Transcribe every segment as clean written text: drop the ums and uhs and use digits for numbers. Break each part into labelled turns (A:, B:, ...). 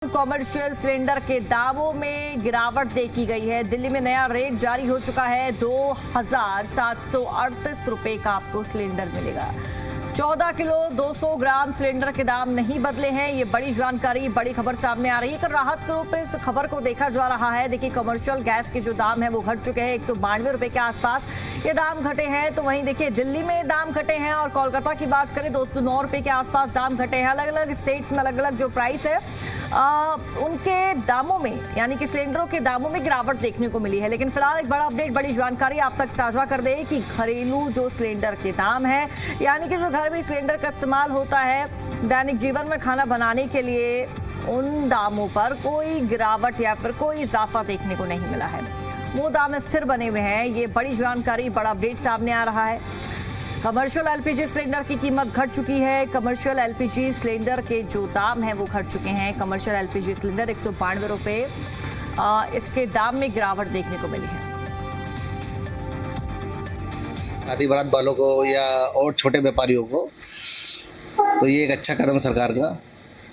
A: Commercial cylinder के दामों में गिरावट देखी गई है। दिल्ली में नया रेट जारी हो चुका है। 2,738 रुपए का आपको सिलेंडर मिलेगा। 14 किलो 200 ग्राम सिलेंडर के दाम नहीं बदले हैं। ये बड़ी जानकारी, बड़ी खबर सामने आ रही है। राहत के रूप में इस खबर को देखा जा रहा है। देखिए, कमर्शियल गैस के जो दाम है वो घट चुके हैं। 192 रुपए के आसपास ये दाम घटे हैं। तो वहीं देखिए, दिल्ली में दाम घटे हैं और कोलकाता की बात करें 209 रुपए के आसपास दाम घटे हैं। अलग अलग स्टेट्स में अलग अलग जो प्राइस है उनके दामों में, यानी कि सिलेंडरों के दामों में गिरावट देखने को मिली है। लेकिन फिलहाल एक बड़ा अपडेट, बड़ी जानकारी आप तक साझा कर दे कि घरेलू जो सिलेंडर के दाम है, यानी कि जो घर में सिलेंडर का इस्तेमाल होता है दैनिक जीवन में खाना बनाने के लिए, उन दामों पर कोई गिरावट या फिर कोई इजाफा देखने को नहीं मिला है। वो दाम स्थिर बने हुए हैं। ये बड़ी जानकारी, बड़ा अपडेट सामने आ रहा है। कमर्शियल एलपीजी सिलेंडर की कीमत घट चुकी है। कमर्शियल एलपीजी सिलेंडर के जो दाम हैं वो घट चुके हैं। कमर्शियल एलपीजी सिलेंडर 192 रुपए, इसके दाम में गिरावट देखने को मिली है।
B: शादी बारात वालों को या और छोटे व्यापारियों को तो ये एक अच्छा कदम है सरकार का,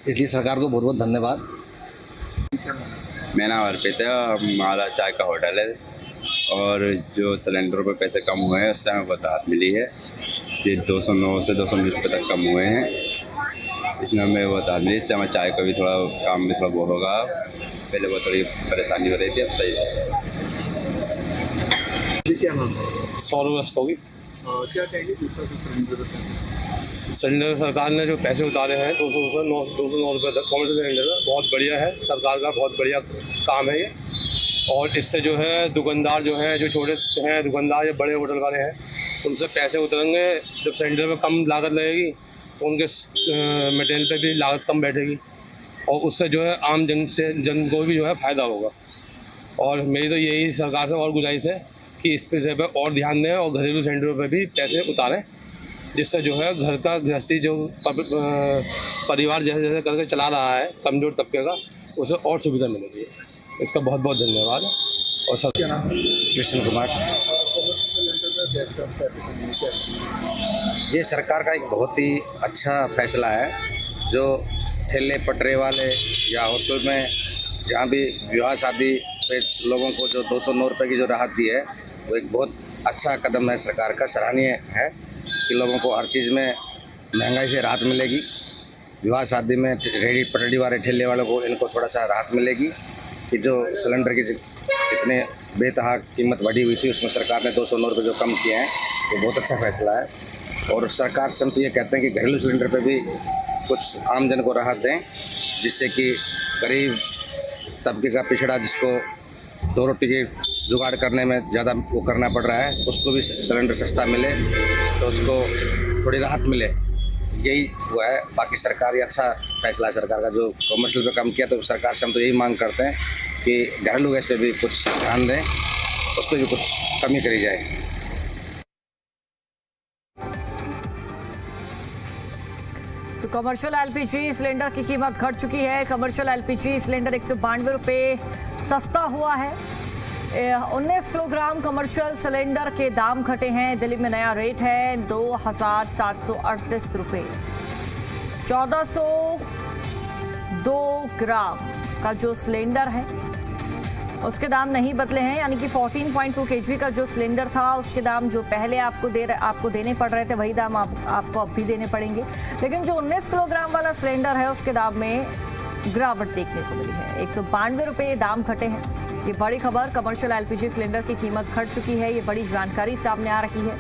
B: इसलिए सरकार को बहुत बहुत धन्यवाद।
C: मेरा नाम अर्पित है, हमारा चाय का होटल है और जो सिलेंडर पे पैसे कम हुए हैं उससे हमें बहुत राहत मिली है। ये 209 से 220 रुपये तक कम हुए हैं, इसमें हमें बहुत राहत मिली। इससे हमें चाय का भी थोड़ा काम में थोड़ा वो होगा। पहले बहुत थोड़ी परेशानी हो रही थी, अब सही है।
D: क्या नाम है?
E: सौरभ रस्तोगी।
D: क्या कहेंगे
E: सिलेंडर सरकार ने जो पैसे उतारे हैं 209 रुपये तक कॉमर्शियल सिलेंडर, बहुत बढ़िया है। सरकार का बहुत बढ़िया काम है ये। और इससे जो है दुकानदार जो है, जो छोटे हैं दुकानदार या बड़े होटल वाले हैं, उनसे पैसे उतरेंगे। जब सिलेंडर में कम लागत लगेगी तो उनके मटेरियल पे भी लागत कम बैठेगी और उससे जो है आम जन को भी जो है फ़ायदा होगा। और मेरी तो यही सरकार से और गुजारिश है कि इस विषय पर और ध्यान दें और घरेलू सिलेंडरों पर भी पैसे उतारें, जिससे जो है घर का गृहस्थी जो परिवार जैसे जैसे करके चला रहा है कमज़ोर तबके का, उसे और सुविधा मिलेगी। इसका बहुत बहुत धन्यवाद। और सब
D: क्या नाम है?
B: कृष्ण कुमार। ये सरकार का एक बहुत ही अच्छा फैसला है। जो ठेले पटरे वाले या होटल में जहाँ भी विवाह शादी पे लोगों को जो 209 रुपये की जो राहत दी है, वो एक बहुत अच्छा कदम है सरकार का, सराहनीय है कि लोगों को हर चीज़ में महंगाई से राहत मिलेगी। विवाह शादी में रेडी पटरी वाले ठेले वालों को इनको थोड़ा सा राहत मिलेगी कि जो सिलेंडर की इतने बेतहा कीमत बढ़ी हुई थी, उसमें सरकार ने 209 रुपये जो कम किए हैं, वो बहुत अच्छा फैसला है। और सरकार से हम तो ये कहते हैं कि घरेलू सिलेंडर पे भी कुछ आमजन को राहत दें, जिससे कि गरीब तबके का पिछड़ा, जिसको 2 रोटी की जुगाड़ करने में ज़्यादा वो करना पड़ रहा है, उसको भी सिलेंडर सस्ता मिले तो उसको थोड़ी राहत मिले। यही हुआ है। बाकी सरकार ये अच्छा फैसला है सरकार का, जो कमर्शियल पे कम किया। तो सरकार से हम तो यही मांग करते हैं कि घरेलू गैस पे भी कुछ ध्यान दें, उस पर भी कुछ कमी करी जाए।
A: तो कमर्शियल एलपीजी सिलेंडर की कीमत घट चुकी है। कमर्शियल एलपीजी सिलेंडर 192 रुपये सस्ता हुआ है। 19 किलोग्राम कमर्शियल सिलेंडर के दाम घटे हैं। दिल्ली में नया रेट है 2,738 रुपये। 1402 ग्राम का जो सिलेंडर है उसके दाम नहीं बदले हैं, यानी कि 14.2 kg का जो सिलेंडर था उसके दाम जो पहले आपको देने पड़ रहे थे, वही दाम आपको अब भी देने पड़ेंगे। लेकिन जो 19 किलोग्राम वाला सिलेंडर है उसके दाम में गिरावट देखने को मिली है। 192 रुपये दाम घटे हैं। ये बड़ी खबर, कमर्शियल एलपीजी सिलेंडर की कीमत घट चुकी है। ये बड़ी जानकारी सामने आ रही है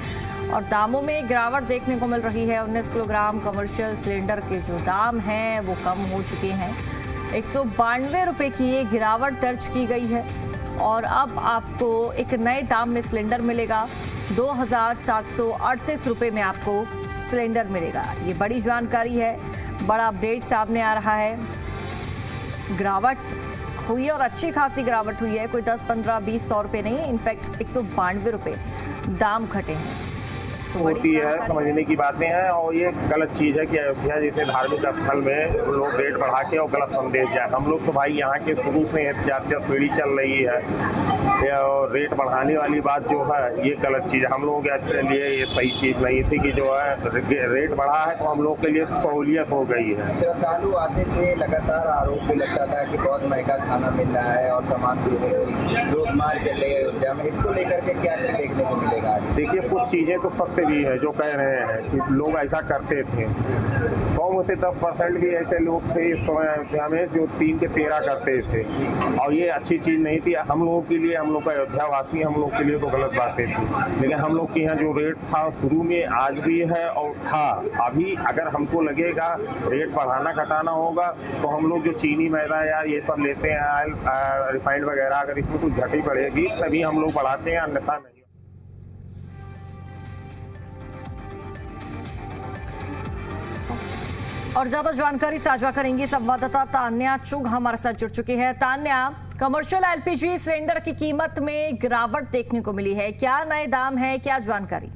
A: और दामों में गिरावट देखने को मिल रही है। 19 किलोग्राम कमर्शियल सिलेंडर के जो दाम हैं वो कम हो चुके हैं। 192 रुपये की ये गिरावट दर्ज की गई है और अब आपको एक नए दाम में सिलेंडर मिलेगा। 2,738 रुपये में आपको सिलेंडर मिलेगा। ये बड़ी जानकारी है, बड़ा अपडेट सामने आ रहा है। गिरावट हुई है और अच्छी खासी गिरावट हुई है। कोई 10, 15, 20, 100 रुपये नहीं, इनफैक्ट 192 रुपये दाम घटे हैं।
F: होती है, समझने की बातें हैं। और ये गलत चीज़ है कि अयोध्या जैसे धार्मिक स्थल में लोग रेट बढ़ा के और गलत संदेश जाए। हम लोग तो भाई यहाँ के शुरू से 4 पीढ़ी चल रही है, और रेट बढ़ाने वाली बात जो है ये गलत चीज़ है। हम लोगों के लिए ये सही चीज़ नहीं थी कि जो है रेट बढ़ा है तो हम लोग के लिए सहूलियत हो गई है।
G: श्रद्धालु आते थे, लगातार आरोप भी लगता था कि बहुत महंगा खाना मिल रहा है और तमाम चीजें लोग मार चल रहे हैं अयोध्या में। इसको लेकर के क्या देखने को मिलेगा?
F: देखिए, कुछ चीज़ें तो सत्य भी है जो कह रहे हैं कि लोग ऐसा करते थे। 100 में से 10% भी ऐसे लोग थे इस समय अयोध्या में जो 3 के 13 करते थे, और ये अच्छी चीज़ नहीं थी हम लोगों के लिए। हम लोग का अयोध्यावासी, हम लोग के लिए तो गलत बातें थी। लेकिन हम लोग के यहाँ जो रेट था शुरू में, आज भी है और था। अभी अगर हमको लगेगा रेट बढ़ाना घटाना होगा तो हम लोग जो चीनी, मैदा या ये सब लेते हैं, ऑयल, रिफाइंड वगैरह, अगर इसमें कुछ घटी बढ़ेगी तभी हम लोग बढ़ाते हैं, अन्यथा नहीं।
A: और ज्यादा जानकारी साझा करेंगी संवाददाता तान्या चुग हमारे साथ जुड़ चुकी है। तान्या, कमर्शियल एलपीजी सिलेंडर की कीमत में गिरावट देखने को मिली है, क्या नए दाम है, क्या जानकारी?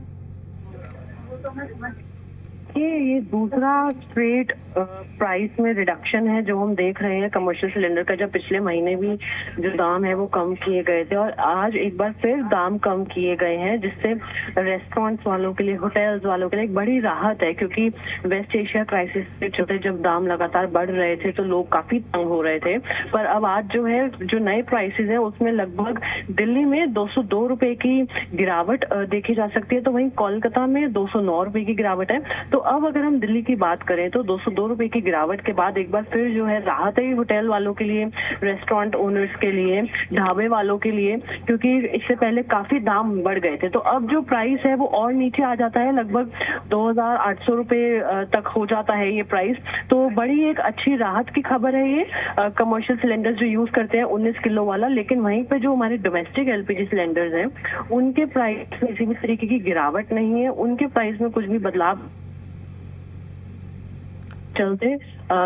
H: ये दूसरा स्ट्रेट प्राइस में रिडक्शन है जो हम देख रहे हैं कमर्शियल सिलेंडर का। जब पिछले महीने भी जो दाम है वो कम किए गए थे और आज एक बार फिर दाम कम किए गए हैं, जिससे रेस्टोरेंट्स वालों के लिए, होटल्स वालों के लिए एक बड़ी राहत है। क्योंकि वेस्ट एशिया क्राइसिस के चलते जब दाम लगातार बढ़ रहे थे तो लोग काफी तंग हो रहे थे। पर अब आज जो है, जो नए प्राइसेस है उसमें लगभग दिल्ली में 202 रुपए की गिरावट देखी जा सकती है, तो वहीं कोलकाता में 209 रुपए की गिरावट है। तो अब अगर हम दिल्ली की बात करें तो 202 रुपए की गिरावट के बाद एक बार फिर जो है राहत है होटल वालों के लिए, रेस्टोरेंट ओनर्स के लिए, ढाबे वालों के लिए, क्योंकि इससे पहले काफी दाम बढ़ गए थे। तो अब जो प्राइस है वो और नीचे आ जाता है, लगभग 2800 रुपए तक हो जाता है ये प्राइस। तो बड़ी एक अच्छी राहत की खबर है ये कमर्शियल सिलेंडर्स जो यूज करते हैं 19 किलो वाला। लेकिन वहीं पे जो हमारे डोमेस्टिक एलपीजी सिलेंडर्स हैं उनके प्राइस में किसी भी तरीके की गिरावट नहीं है, उनके प्राइस में कुछ भी बदलाव चलते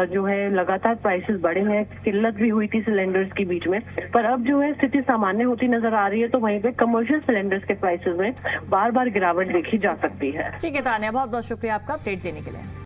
H: जो है लगातार प्राइसेस बढ़े हैं। किल्लत भी हुई थी सिलेंडर्स के बीच में, पर अब जो है स्थिति सामान्य होती नजर आ रही है। तो वहीं पे कमर्शियल सिलेंडर्स के प्राइसेस में बार बार गिरावट देखी जा सकती है।
A: ठीक है तान्या, बहुत बहुत शुक्रिया आपका अपडेट देने के लिए।